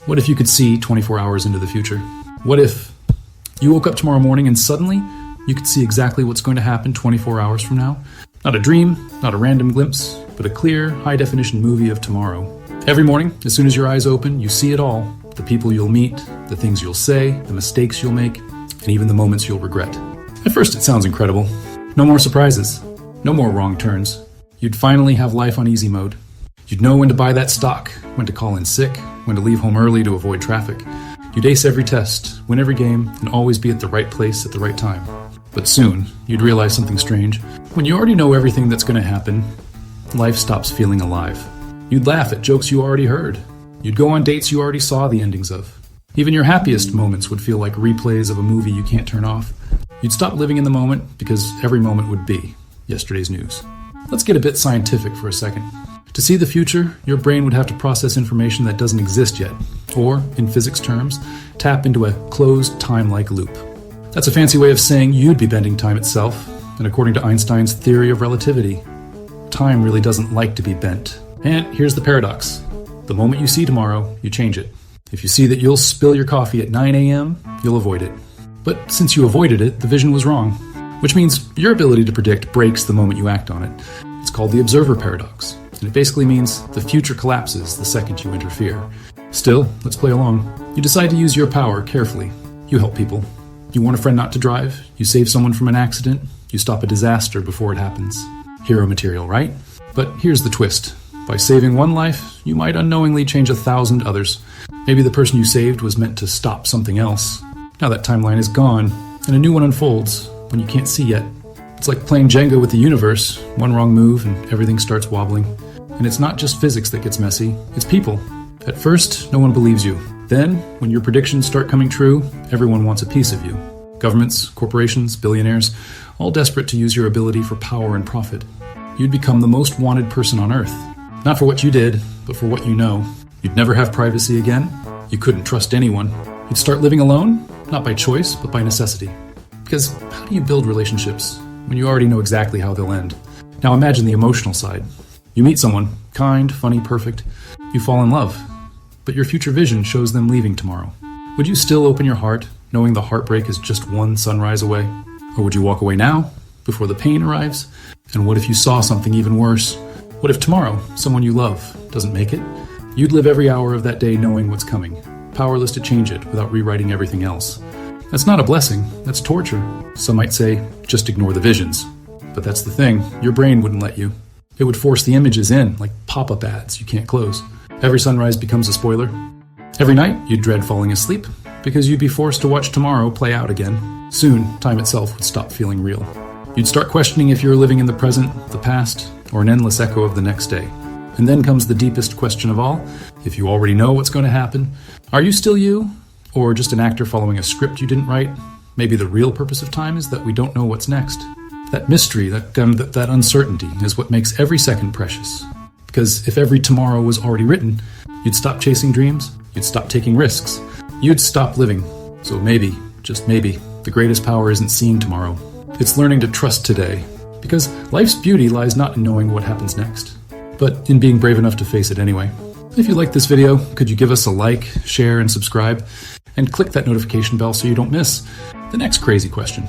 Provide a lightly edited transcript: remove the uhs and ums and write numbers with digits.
What if you could see 24 hours into the future? What if you woke up tomorrow morning and suddenly you could see exactly what's going to happen 24 hours from now? Not a dream, not a random glimpse, but a clear, high-definition movie of tomorrow. Every morning, as soon as your eyes open, you see it all. The people you'll meet, the things you'll say, the mistakes you'll make, and even the moments you'll regret. At first, it sounds incredible. No more surprises. No more wrong turns. You'd finally have life on easy mode. You'd know when to buy that stock, when to call in sick, when to leave home early to avoid traffic. You'd ace every test, win every game, and always be at the right place at the right time. But soon, you'd realize something strange. When you already know everything that's going to happen, life stops feeling alive. You'd laugh at jokes you already heard. You'd go on dates you already saw the endings of. Even your happiest moments would feel like replays of a movie you can't turn off. You'd stop living in the moment because every moment would be yesterday's news. Let's get a bit scientific for a second. To see the future, your brain would have to process information that doesn't exist yet, or, in physics terms, tap into a closed time-like loop. That's a fancy way of saying you'd be bending time itself, and according to Einstein's theory of relativity, time really doesn't like to be bent. And here's the paradox. The moment you see tomorrow, you change it. If you see that you'll spill your coffee at 9 a.m., you'll avoid it. But since you avoided it, the vision was wrong, which means your ability to predict breaks the moment you act on it. It's called the observer paradox, and it basically means the future collapses the second you interfere. Still, let's play along. You decide to use your power carefully. You help people. You warn a friend not to drive. You save someone from an accident. You stop a disaster before it happens. Hero material, right? But here's the twist. By saving one life, you might unknowingly change 1,000 others. Maybe the person you saved was meant to stop something else. Now that timeline is gone, and a new one unfolds when you can't see yet. It's like playing Jenga with the universe. One wrong move and everything starts wobbling. And it's not just physics that gets messy, it's people. At first, no one believes you. Then, when your predictions start coming true, everyone wants a piece of you. Governments, corporations, billionaires, all desperate to use your ability for power and profit. You'd become the most wanted person on Earth. Not for what you did, but for what you know. You'd never have privacy again. You couldn't trust anyone. You'd start living alone, not by choice, but by necessity. Because how do you build relationships when you already know exactly how they'll end? Now imagine the emotional side. You meet someone, kind, funny, perfect. You fall in love. But your future vision shows them leaving tomorrow. Would you still open your heart, knowing the heartbreak is just one sunrise away? Or would you walk away now, before the pain arrives? And what if you saw something even worse? What if tomorrow, someone you love doesn't make it? You'd live every hour of that day knowing what's coming, powerless to change it without rewriting everything else. That's not a blessing, that's torture. Some might say, just ignore the visions. But that's the thing, your brain wouldn't let you. It would force the images in, like pop-up ads you can't close. Every sunrise becomes a spoiler. Every night, you'd dread falling asleep, because you'd be forced to watch tomorrow play out again. Soon, time itself would stop feeling real. You'd start questioning if you're living in the present, the past, or an endless echo of the next day. And then comes the deepest question of all. If you already know what's going to happen, are you still you? Or just an actor following a script you didn't write? Maybe the real purpose of time is that we don't know what's next. That mystery, that uncertainty is what makes every second precious. Because if every tomorrow was already written, you'd stop chasing dreams, you'd stop taking risks, you'd stop living. So maybe, just maybe, the greatest power isn't seeing tomorrow. It's learning to trust today. Because life's beauty lies not in knowing what happens next, but in being brave enough to face it anyway. If you liked this video, could you give us a like, share, and subscribe? And click that notification bell so you don't miss the next crazy question.